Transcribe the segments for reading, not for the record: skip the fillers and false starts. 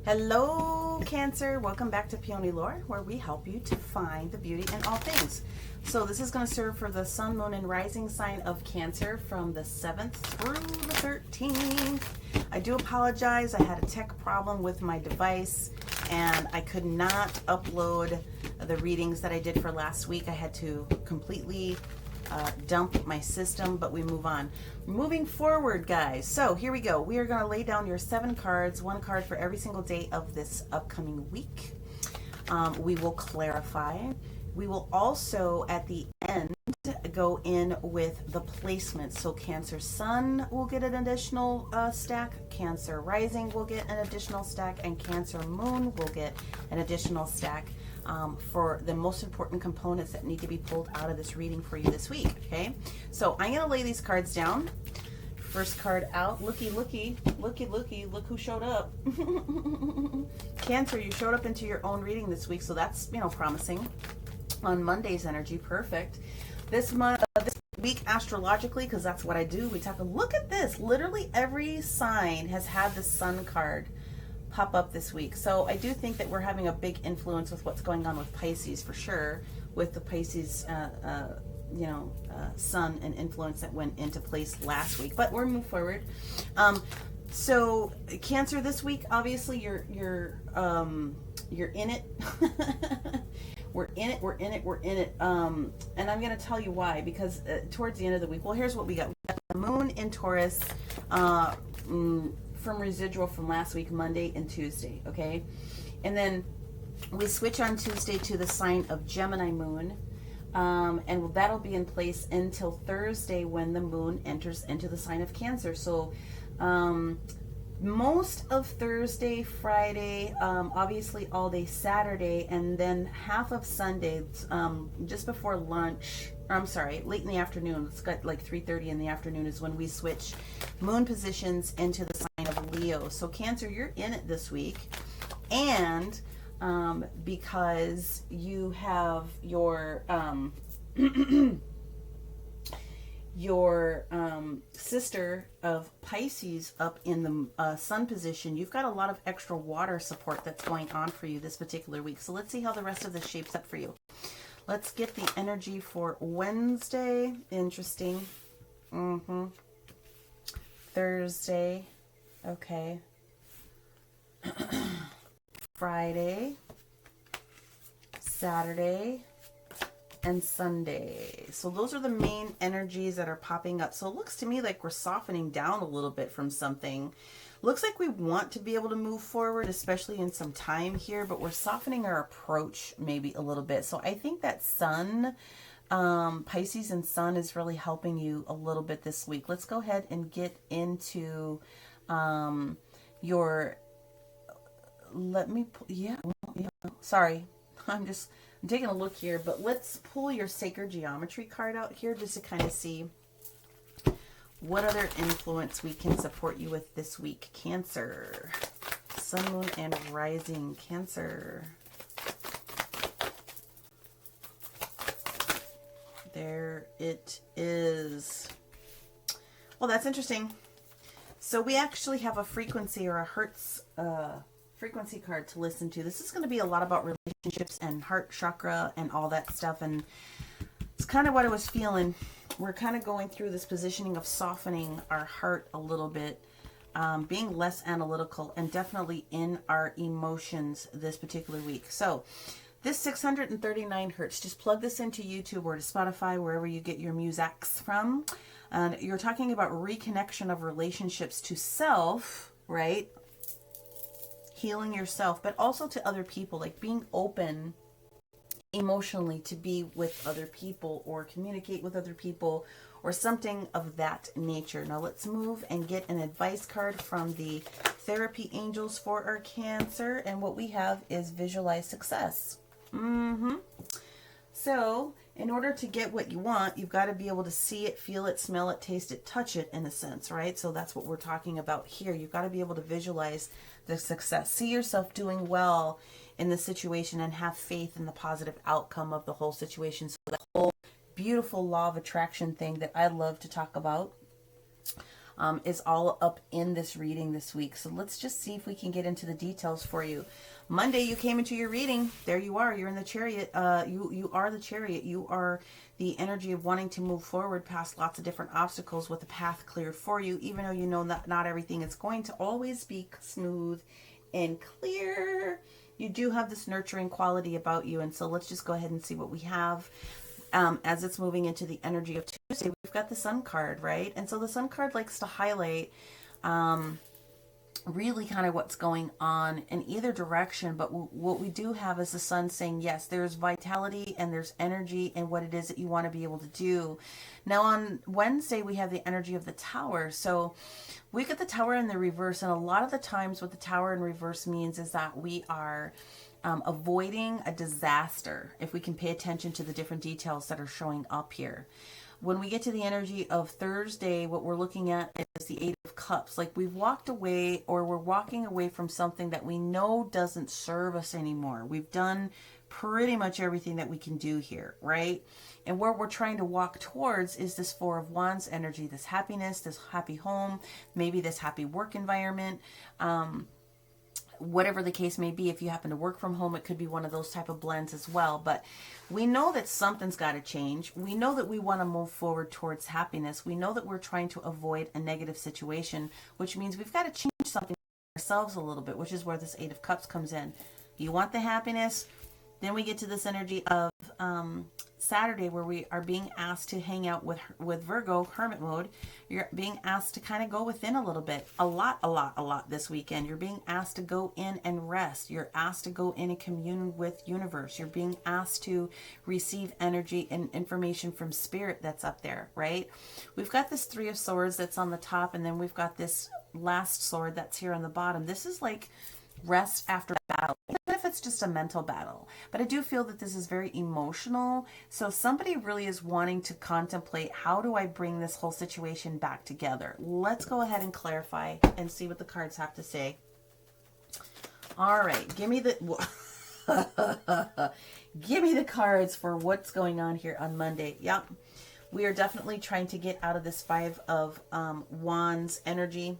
Hello, Cancer. Welcome back to Peony Lore, where we help you to find the beauty in all things. So this is going to serve for the Sun, Moon, and Rising sign of Cancer from the 7th through the 13th. I do apologize. I had a tech problem with my device, and I could not upload the readings that I did for last week. I had to completely dump my system, but we move on. Moving forward, guys. So here we go. We are going to lay down your 7 cards, 1 card for every single day of this upcoming week. We will clarify. We will also, at the end, go in with the placement. So Cancer Sun will get an additional stack, Cancer Rising will get an additional stack, and Cancer Moon will get an additional stack. For the most important components that need to be pulled out of this reading for you this week, okay? So I'm going to lay these cards down. First card out. Looky, looky, looky, looky. Look who showed up. Cancer, you showed up into your own reading this week, so that's, promising. On Monday's energy, perfect. This month, this week astrologically, because that's what I do, we talk, look at this. Literally every sign has had the Sun card pop up this week. So I do think that we're having a big influence with what's going on with Pisces for sure, with the Pisces sun and influence that went into place last week. But we're moving forward. So Cancer this week, obviously you're in it. We're in it. And I'm going to tell you why, because towards the end of the week, well, here's what we got. We got the Moon in Taurus, from residual from last week, Monday and Tuesday, okay? And then we switch on Tuesday to the sign of Gemini Moon, and that'll be in place until Thursday when the Moon enters into the sign of Cancer. So most of Thursday, Friday, obviously all day Saturday, and then half of Sunday, just before lunch, late in the afternoon. It's got like 3:30 in the afternoon is when we switch moon positions into the sign of Leo. So Cancer, you're in it this week, and because you have your sister of Pisces up in the Sun position, you've got a lot of extra water support that's going on for you this particular week. So let's see how the rest of this shapes up for you. Let's get the energy for Wednesday. Interesting. Thursday. Okay. Friday. Saturday. And Sunday. So those are the main energies that are popping up. So it looks to me like we're softening down a little bit from something. Looks like we want to be able to move forward, especially in some time here, but we're softening our approach maybe a little bit. So I think that Sun, Pisces and Sun is really helping you a little bit this week. Let's go ahead and get into sorry, I'm taking a look here, but let's pull your Sacred Geometry card out here just to kind of see what other influence we can support you with this week. Cancer, Sun, Moon, and Rising. Cancer. There it is. Well, that's interesting. So we actually have a frequency or a Hertz frequency card to listen to. This is going to be a lot about relationships and heart chakra and all that stuff, and it's kind of what I was feeling. We're kind of going through this positioning of softening our heart a little bit, being less analytical, and definitely in our emotions this particular week. So this 639 hertz, just plug this into YouTube or to Spotify, wherever you get your musics from. And you're talking about reconnection of relationships to self, right? Healing yourself, but also to other people, like being open emotionally to be with other people or communicate with other people or something of that nature. Now let's move and get an advice card from the therapy angels for our Cancer, and what we have is visualize success. So in order to get what you want, you've got to be able to see it, feel it, smell it, taste it, touch it, in a sense, right? So that's what we're talking about here. You've got to be able to visualize the success. See yourself doing well in the situation and have faith in the positive outcome of the whole situation. So the whole beautiful law of attraction thing that I love to talk about. is all up in this reading this week. So let's just see if we can get into the details for you. Monday, you came into your reading. There you are. You're in the Chariot. You are the Chariot. You are the energy of wanting to move forward past lots of different obstacles with a path cleared for you, even though you know that not everything is going to always be smooth and clear. You do have this nurturing quality about you. And so let's just go ahead and see what we have. As it's moving into the energy of Tuesday, we've got the Sun card, right? And so the Sun card likes to highlight really kind of what's going on in either direction. But what we do have is the Sun saying, yes, there's vitality and there's energy in what it is that you want to be able to do. Now on Wednesday, we have the energy of the Tower. So we get the Tower in the reverse. And a lot of the times what the Tower in reverse means is that we are avoiding a disaster, if we can pay attention to the different details that are showing up here. When we get to the energy of Thursday, what we're looking at is the Eight of Cups. Like we've walked away, or we're walking away from something that we know doesn't serve us anymore. We've done pretty much everything that we can do here, right? And where we're trying to walk towards is this Four of Wands energy, this happiness, this happy home, maybe this happy work environment. Whatever the case may be, if you happen to work from home, it could be one of those type of blends as well. But we know that something's got to change. We know that we want to move forward towards happiness. We know that we're trying to avoid a negative situation, which means we've got to change something ourselves a little bit, which is where this Eight of Cups comes in. You want the happiness. Then we get to this energy of Saturday, where we are being asked to hang out with Virgo, hermit mode. You're being asked to kind of go within a little bit, a lot this weekend. You're being asked to go in and rest. You're asked to go in and commune with universe. You're being asked to receive energy and information from spirit that's up there, right? We've got this Three of Swords that's on the top, and then we've got this last sword that's here on the bottom. This is like rest after battle, even if it's just a mental battle. But I do feel that this is very emotional. So somebody really is wanting to contemplate, how do I bring this whole situation back together? Let's go ahead and clarify and see what the cards have to say. All right, give me the give me the cards for what's going on here on Monday. Yep, we are definitely trying to get out of this Five of Wands energy.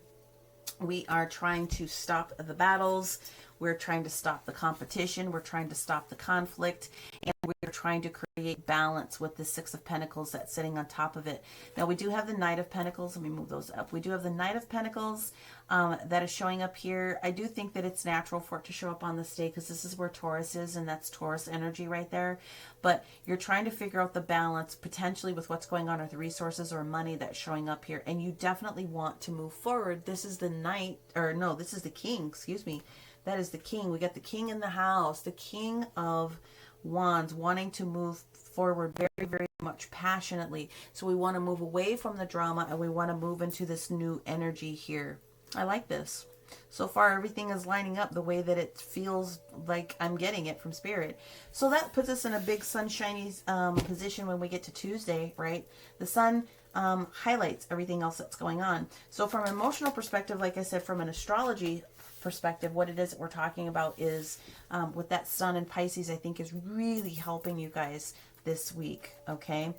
We are trying to stop the battles. We're trying to stop the competition. We're trying to stop the conflict. And we're trying to create balance with the Six of Pentacles that's sitting on top of it. Now, we do have the Knight of Pentacles. Let me move those up. We do have the Knight of Pentacles that is showing up here. I do think that it's natural for it to show up on this day, because this is where Taurus is, and that's Taurus energy right there. But you're trying to figure out the balance potentially with what's going on with resources or money that's showing up here. And you definitely want to move forward. This is the Knight, or no, this is the King, excuse me. That is the King. We got the King in the house, the King of Wands, wanting to move forward very, very much passionately. So we want to move away from the drama, and we want to move into this new energy here. I like this. So far, everything is lining up the way that it feels like I'm getting it from Spirit. So that puts us in a big sunshiny position when we get to Tuesday, right? The Sun highlights everything else that's going on. So from an emotional perspective, like I said, from an astrology perspective, what it is that we're talking about is with that Sun in Pisces, I think is really helping you guys this week, okay?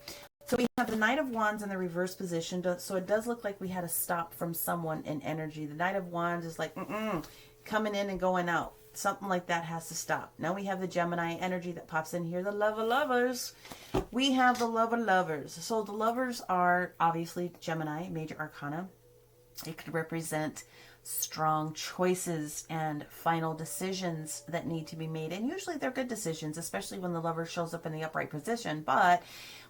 So we have the Knight of Wands in the reverse position, so it does look like we had a stop from someone in energy. The Knight of Wands is like, coming in and going out. Something like that has to stop. Now we have the Gemini energy that pops in here, the Love of Lovers. We have the Love of Lovers. So the Lovers are obviously Gemini, major arcana. It could represent strong choices and final decisions that need to be made. And usually they're good decisions, especially when the Lover shows up in the upright position. But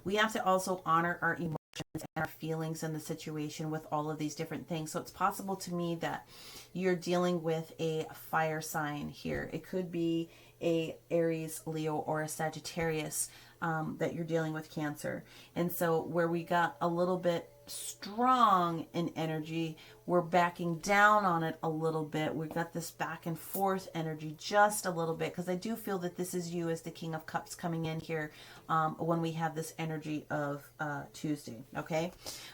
we have to also honor our emotions and our feelings in the situation with all of these different things. So it's possible to me that you're dealing with a fire sign here. It could be a Aries, Leo, or a Sagittarius that you're dealing with, Cancer. And so where we got a little bit strong in energy, we're backing down on it a little bit. We've got this back and forth energy just a little bit, because I do feel that this is you as the King of Cups coming in here when we have this energy of Tuesday, okay?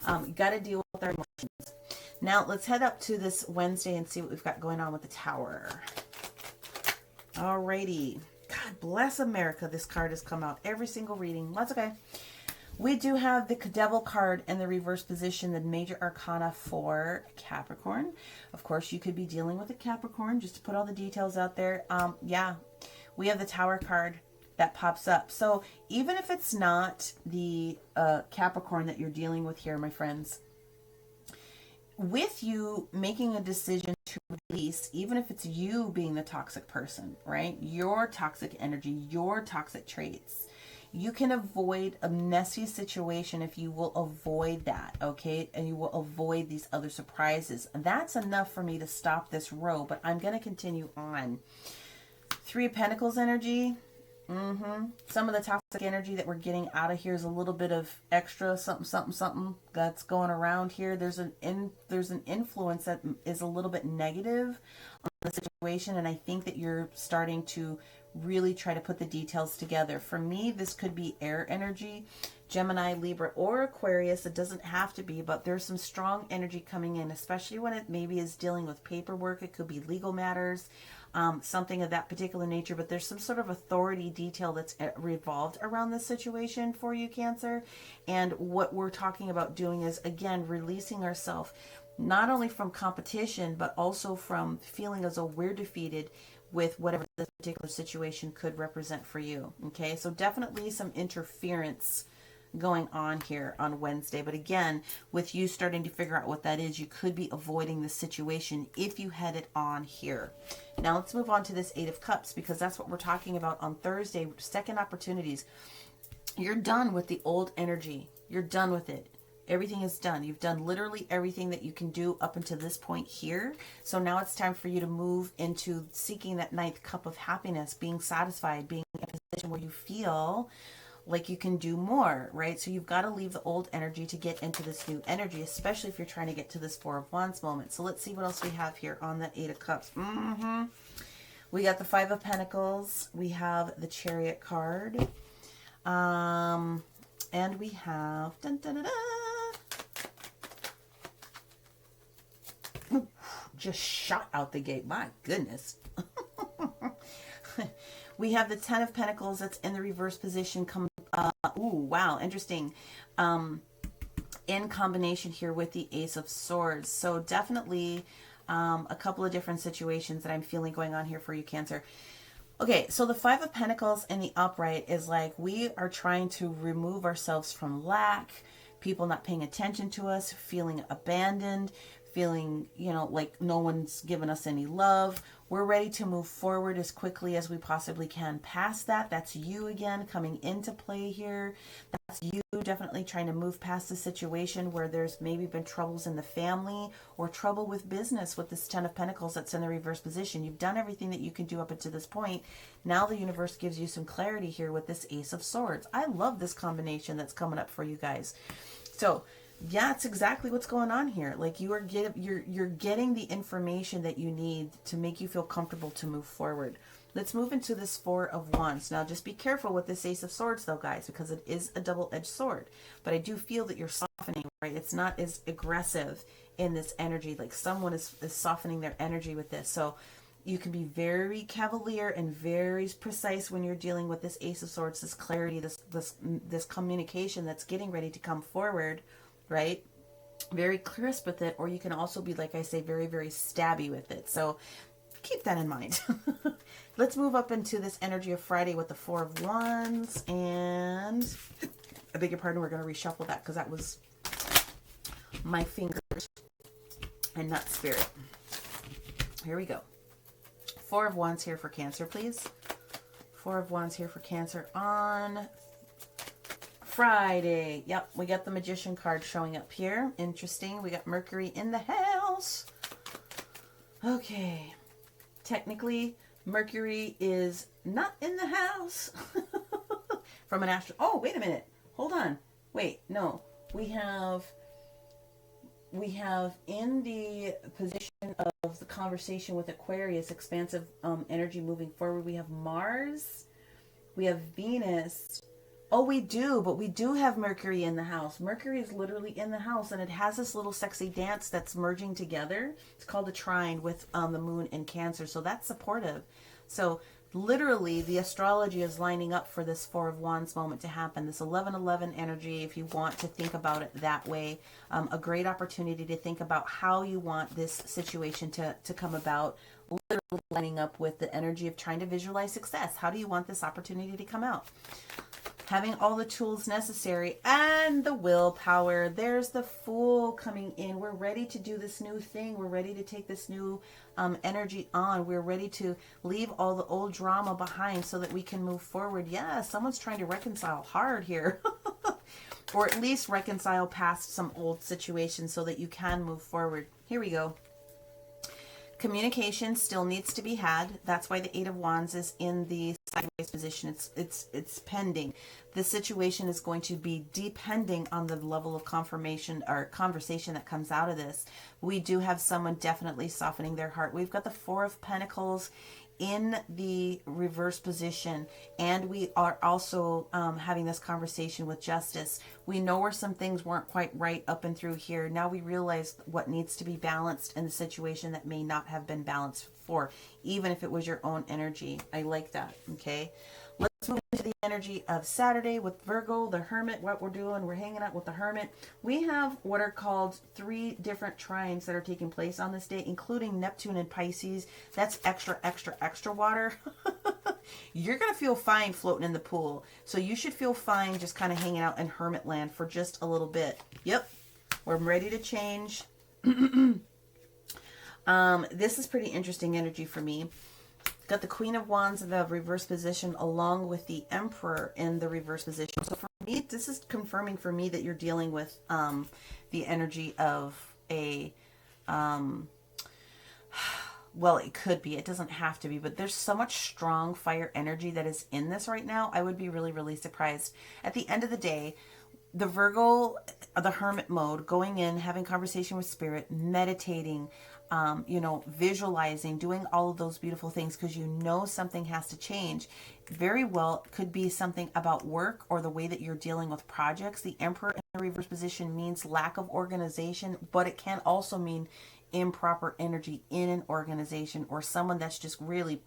You got to deal with our emotions. Now let's head up to this Wednesday and see what we've got going on with the Tower. Alrighty. God bless America. This card has come out every single reading. That's okay. We do have the Devil card in the reverse position, the major arcana for Capricorn. Of course, you could be dealing with a Capricorn, just to put all the details out there. Yeah, we have the Tower card that pops up. So even if it's not the Capricorn that you're dealing with here, my friends, with you making a decision to release, even if it's you being the toxic person, right? Your toxic energy, your toxic traits, you can avoid a messy situation if you will avoid that, okay? And you will avoid these other surprises. That's enough for me to stop this row, but I'm going to continue on. Three of Pentacles energy. Some of the toxic energy that we're getting out of here is a little bit of extra something that's going around here. There's an influence that is a little bit negative on the situation, and I think that you're starting to really try to put the details together. For me, this could be air energy, Gemini, Libra, or Aquarius. It doesn't have to be, but there's some strong energy coming in, especially when it maybe is dealing with paperwork. It could be legal matters, something of that particular nature, but there's some sort of authority detail that's revolved around this situation for you, Cancer. And what we're talking about doing is, again, releasing ourselves not only from competition, but also from feeling as though we're defeated with whatever this particular situation could represent for you. Okay, so definitely some interference going on here on Wednesday. But again, with you starting to figure out what that is, you could be avoiding the situation if you had it on here. Now let's move on to this Eight of Cups, because that's what we're talking about on Thursday. Second opportunities. You're done with the old energy. You're done with it. Everything is done. You've done literally everything that you can do up until this point here. So now it's time for you to move into seeking that ninth cup of happiness, being satisfied, being in a position where you feel like you can do more, right? So you've got to leave the old energy to get into this new energy, especially if you're trying to get to this Four of Wands moment. So let's see what else we have here on that Eight of Cups. We got the Five of Pentacles. We have the Chariot card. And we have... Dun, dun, dun, dun. Just shot out the gate. My goodness. We have the Ten of Pentacles that's in the reverse position. Ooh, wow, interesting. In combination here with the Ace of Swords. So definitely a couple of different situations that I'm feeling going on here for you, Cancer. Okay, so the Five of Pentacles in the upright is like we are trying to remove ourselves from lack, people not paying attention to us, feeling abandoned, feeling, you know, like no one's given us any love. We're ready to move forward as quickly as we possibly can past that. That's you again coming into play here. That's you definitely trying to move past the situation where there's maybe been troubles in the family or trouble with business with this Ten of Pentacles that's in the reverse position. You've done everything that you can do up until this point. Now the universe gives you some clarity here with this Ace of Swords. I love this combination that's coming up for you guys. So yeah, it's exactly what's going on here. Like you're getting the information that you need to make you feel comfortable to move forward. Let's move into this Four of Wands. Now just be careful with this Ace of Swords though, guys, because it is a double-edged sword. But I do feel that you're softening, right? It's not as aggressive in this energy. Like someone is softening their energy with this. So you can be very cavalier and very precise when you're dealing with this Ace of Swords, this clarity, this communication that's getting ready to come forward, right? Very crisp with it, or you can also be, like I say, very, very stabby with it. So keep that in mind. Let's move up into this energy of Friday with the Four of Wands. And I beg your pardon, we're going to reshuffle that because that was my fingers and not spirit. Here we go. Four of Wands here for Cancer, please. Four of Wands here for Cancer on Friday. Yep, we got the Magician card showing up here. Interesting. We got Mercury in the house. Okay. Technically, Mercury is not in the house. From an astro... Oh, wait a minute. Hold on. Wait, no. We have in the position of the conversation with Aquarius, expansive energy moving forward, we have Mars, we have Venus. Oh, we do, but we do have Mercury in the house. Mercury is literally in the house, and it has this little sexy dance that's merging together. It's called a trine with the moon in Cancer, so that's supportive. So literally, the astrology is lining up for this Four of Wands moment to happen. This 11-11 energy, if you want to think about it that way, a great opportunity to think about how you want this situation to come about. Literally lining up with the energy of trying to visualize success. How do you want this opportunity to come out? Having all the tools necessary and the willpower. There's the Fool coming in. We're ready to do this new thing. We're ready to take this new energy on. We're ready to leave all the old drama behind so that we can move forward. Yeah, someone's trying to reconcile hard here. Or at least reconcile past some old situations so that you can move forward. Here we go. Communication still needs to be had. That's why the Eight of Wands is in the sideways position. It's pending. The situation is going to be depending on the level of confirmation or conversation that comes out of this. We do have someone definitely softening their heart. We've got the Four of Pentacles in the reverse position, and we are also having this conversation with Justice. We know where some things weren't quite right up and through here. Now we realize what needs to be balanced in the situation that may not have been balanced before, even if it was your own energy. I like that. Okay, let's move into the energy of Saturday with Virgo, the Hermit. What we're doing, we're hanging out with the Hermit. We have what are called 3 different trines that are taking place on this day, including Neptune and Pisces. That's extra, extra, extra water. You're going to feel fine floating in the pool. So you should feel fine just kind of hanging out in Hermit land for just a little bit. Yep. We're ready to change. This is pretty interesting energy for me. Got the Queen of Wands in the reverse position along with the Emperor in the reverse position. So for me, this is confirming for me that you're dealing with the energy of a, well, it could be. It doesn't have to be. But there's so much strong fire energy that is in this right now. I would be really, really surprised. At the end of the day, the Virgo, the Hermit mode, going in, having conversation with Spirit, meditating, visualizing, doing all of those beautiful things because you know something has to change. Very well could be something about work or the way that you're dealing with projects. The Emperor in the reverse position means lack of organization, but it can also mean improper energy in an organization or someone that's just really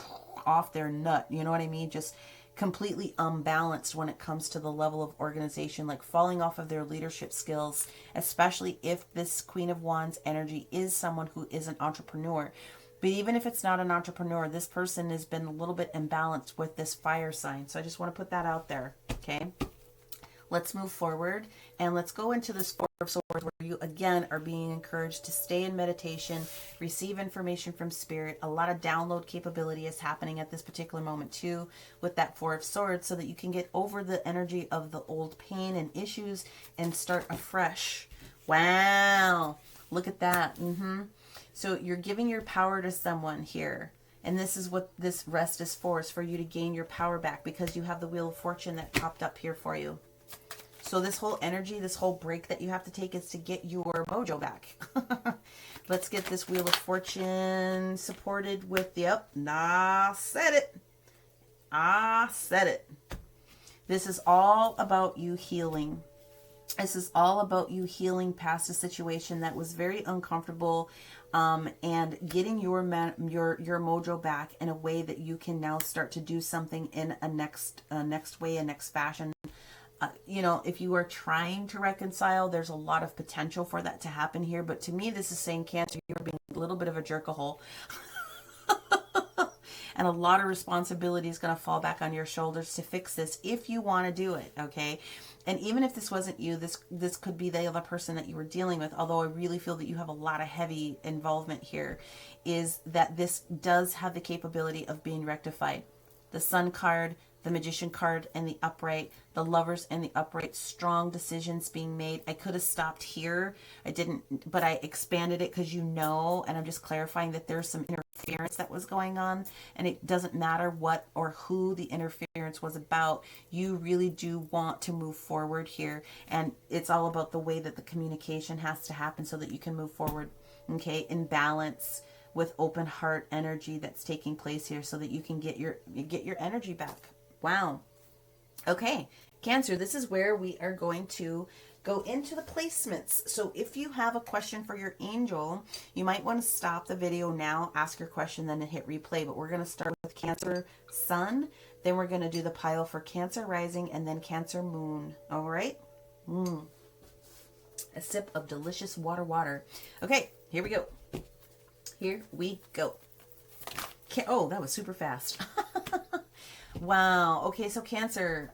off their nut. You know what I mean? Just completely unbalanced when it comes to the level of organization, like falling off of their leadership skills, especially if this Queen of Wands energy is someone who is an entrepreneur. But even if it's not an entrepreneur, this person has been a little bit imbalanced with this fire sign. So I just want to put that out there. Okay. Let's move forward and let's go into this Four of Swords where you again are being encouraged to stay in meditation, receive information from Spirit. A lot of download capability is happening at this particular moment too with that Four of Swords so that you can get over the energy of the old pain and issues and start afresh. Wow. Look at that. So you're giving your power to someone here. And this is what this rest is for you to gain your power back because you have the Wheel of Fortune that popped up here for you. So this whole energy, this whole break that you have to take is to get your mojo back. Let's get this Wheel of Fortune supported with the said it. Said it. This is all about you healing. This is all about you healing past a situation that was very uncomfortable and getting your mojo back in a way that you can now start to do something in a next way, a next fashion. If you are trying to reconcile, there's a lot of potential for that to happen here. But to me, this is saying, Cancer, you're being a little bit of a jerk-a-hole. And a lot of responsibility is going to fall back on your shoulders to fix this if you want to do it, okay? And even if this wasn't you, this could be the other person that you were dealing with, although I really feel that you have a lot of heavy involvement here, is that this does have the capability of being rectified. The Sun card, the Magician card, and the Upright, the Lovers and the Upright, strong decisions being made. I could have stopped here. I didn't, but I expanded it because and I'm just clarifying that there's some interference that was going on, and it doesn't matter what or who the interference was about. You really do want to move forward here, and it's all about the way that the communication has to happen so that you can move forward, okay, in balance with open heart energy that's taking place here so that you can get your energy back. Wow. Okay, Cancer, this is where we are going to go into the placements. So if you have a question for your angel, you might want to stop the video now, ask your question, then hit replay. But we're going to start with Cancer Sun, then we're going to do the pile for Cancer Rising, and then Cancer Moon. All right? A sip of delicious water. Okay, here we go. Here we go. Oh, that was super fast. Wow. Okay, so Cancer.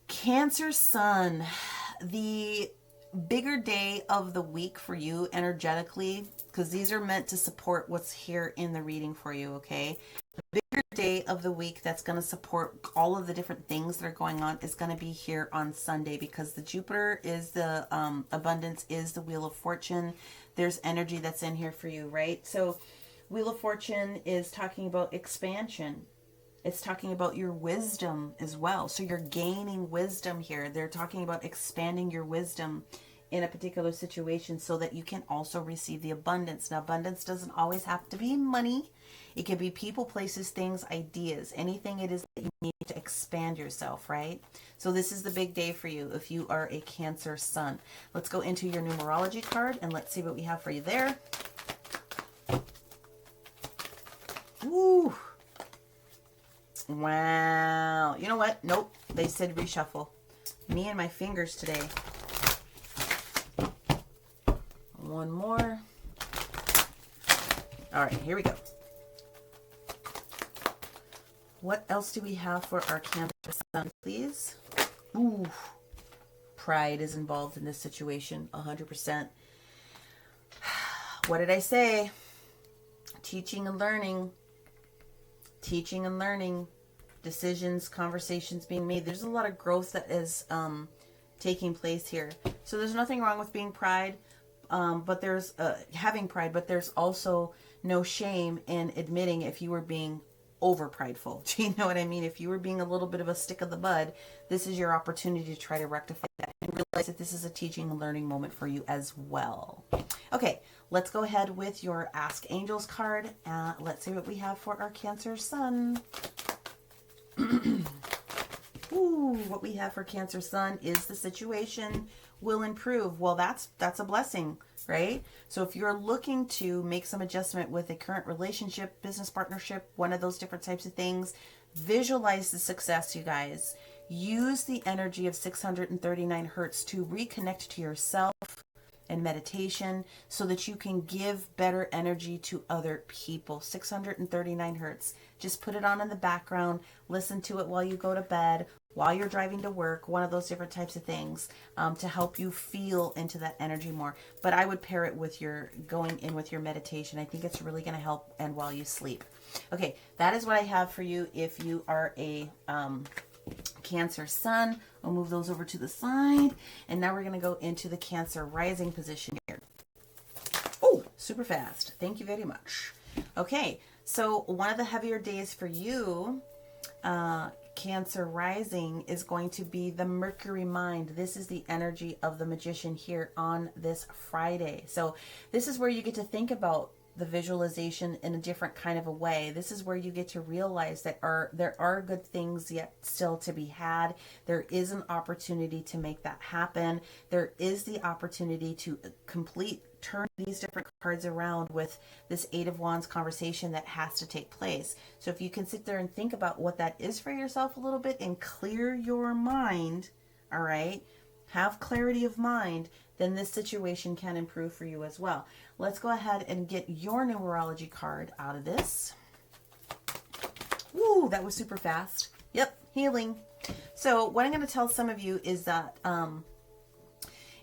Cancer Sun. The bigger day of the week for you energetically, because these are meant to support what's here in the reading for you, okay? The bigger day of the week that's going to support all of the different things that are going on is going to be here on Sunday, because the Jupiter is the abundance, is the Wheel of Fortune. There's energy that's in here for you, right? So Wheel of Fortune is talking about expansion. It's talking about your wisdom as well. So you're gaining wisdom here. They're talking about expanding your wisdom in a particular situation so that you can also receive the abundance. Now, abundance doesn't always have to be money. It can be people, places, things, ideas, anything it is that you need to expand yourself, right? So this is the big day for you if you are a Cancer Sun. Let's go into your numerology card and let's see what we have for you there. Woo! Wow. You know what? Nope. They said reshuffle. Me and my fingers today. One more. All right, here we go. What else do we have for our Cancer Sun, please? Ooh. Pride is involved in this situation, 100%. What did I say? Teaching and learning. Teaching and learning. Decisions, conversations being made. There's a lot of growth that is taking place here. So there's nothing wrong with being pride, but there's having pride, but there's also no shame in admitting if you were being over prideful. Do you know what I mean? If you were being a little bit of a stick of the bud, this is your opportunity to try to rectify that and realize that this is a teaching and learning moment for you as well. Okay, let's go ahead with your Ask Angels card. Let's see what we have for our Cancer Sun. Ooh, what we have for Cancer Sun is the situation will improve. Well, that's a blessing, right? So if you're looking to make some adjustment with a current relationship, business partnership, one of those different types of things, visualize the success, you guys. Use the energy of 639 hertz to reconnect to yourself and meditation so that you can give better energy to other people. 639 hertz. Just put it on in the background. Listen to it while you go to bed, while you're driving to work, one of those different types of things to help you feel into that energy more. But I would pair it with your going in with your meditation. I think it's really going to help, and while you sleep. Okay, that is what I have for you if you are a Cancer Sun. I'll move those over to the side. And now we're going to go into the Cancer Rising position here. Oh, super fast. Thank you very much. Okay, so one of the heavier days for you, Cancer Rising, is going to be the Mercury Mind. This is the energy of the Magician here on this Friday. So this is where you get to think about the visualization in a different kind of a way. This is where you get to realize that there are good things yet still to be had. There is an opportunity to make that happen. There is the opportunity to turn these different cards around with this Eight of Wands conversation that has to take place. So if you can sit there and think about what that is for yourself a little bit and clear your mind, all right, have clarity of mind, then this situation can improve for you as well. Let's go ahead and get your numerology card out of this. Woo, that was super fast. Yep, healing. So what I'm going to tell some of you is that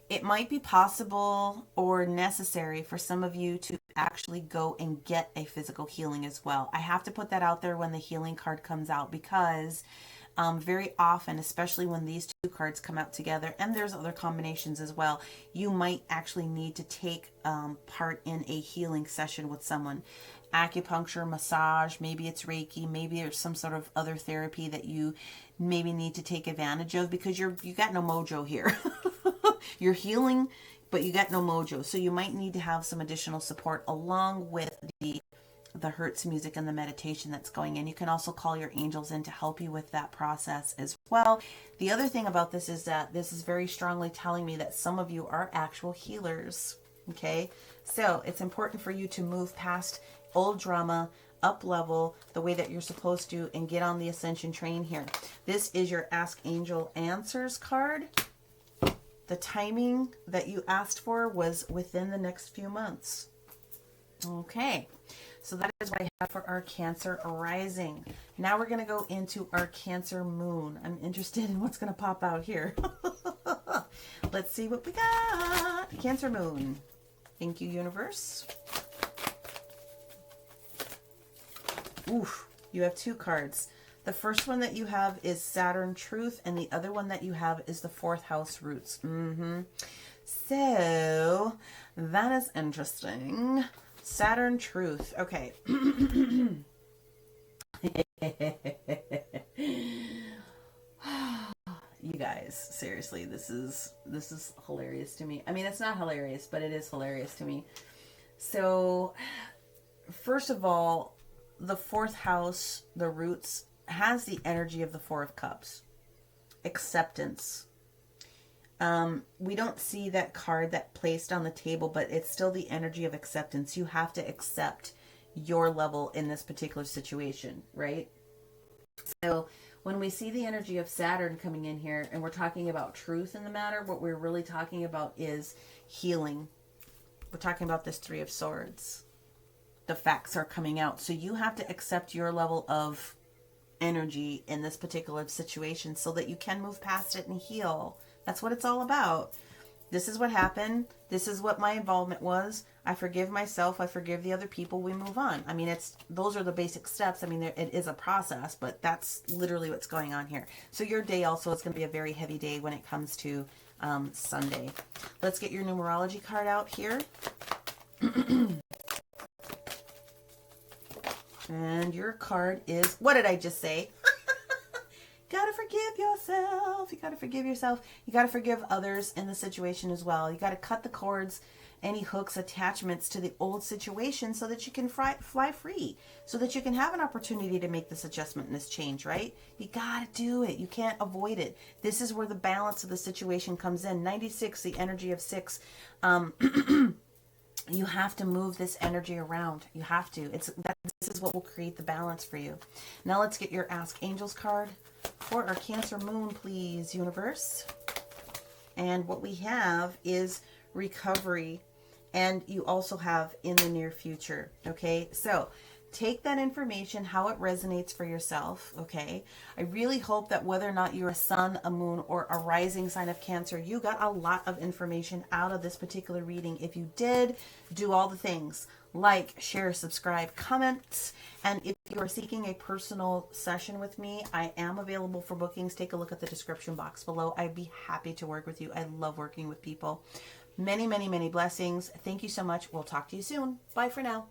it might be possible or necessary for some of you to actually go and get a physical healing as well. I have to put that out there when the healing card comes out, because very often, especially when these two cards come out together, and there's other combinations as well, you might actually need to take part in a healing session with someone. Acupuncture, massage, maybe it's Reiki, maybe there's some sort of other therapy that you maybe need to take advantage of, because you got no mojo here. You're healing, but you got no mojo. So you might need to have some additional support along with the the Hertz music and the meditation that's going in. You can also call your angels in to help you with that process as well. The other thing about this is that this is very strongly telling me that some of you are actual healers. Okay, so it's important for you to move past old drama, up level the way that you're supposed to, and get on the ascension train here. This is your Ask Angel Answers card. The timing that you asked for was within the next few months. Okay, so that is what I have for our Cancer rising. Now we're going to go into our Cancer moon. I'm interested in what's going to pop out here. Let's see what we got. Cancer moon. Thank you, universe. Oof, you have two cards. The first one that you have is Saturn Truth, and the other one that you have is the fourth house roots. So that is interesting. Saturn Truth. Okay. You guys, seriously, this is hilarious to me. I mean, it's not hilarious, but it is hilarious to me. So, first of all, the fourth house, the roots, has the energy of the Four of Cups. Acceptance. We don't see that card that placed on the table, but it's still the energy of acceptance. You have to accept your level in this particular situation, right? So when we see the energy of Saturn coming in here and we're talking about truth in the matter, what we're really talking about is healing. We're talking about this Three of Swords. The facts are coming out. So you have to accept your level of energy in this particular situation so that you can move past it and heal. That's what it's all about. This is what happened. This is what my involvement was. I forgive myself. I forgive the other people. We move on. I mean, those are the basic steps. I mean, it is a process, but that's literally what's going on here. So your day also is going to be a very heavy day when it comes to Sunday. Let's get your numerology card out here. And your card is, what did I just say? Gotta forgive yourself. You gotta forgive yourself. You gotta forgive others in the situation as well. You gotta cut the cords, any hooks, attachments to the old situation so that you can fly free, so that you can have an opportunity to make this adjustment and this change, right? You gotta do it. You can't avoid it. This is where the balance of the situation comes in. 96, the energy of 6. You have to move this energy around. You have to. This is what will create the balance for you. Now let's get your Ask Angels card for our Cancer moon, please, universe. And what we have is recovery. And you also have in the near future. Okay, so take that information, how it resonates for yourself, okay? I really hope that whether or not you're a sun, a moon, or a rising sign of Cancer, you got a lot of information out of this particular reading. If you did, do all the things. Like, share, subscribe, comment. And if you are seeking a personal session with me, I am available for bookings. Take a look at the description box below. I'd be happy to work with you. I love working with people. Many, many, many blessings. Thank you so much. We'll talk to you soon. Bye for now.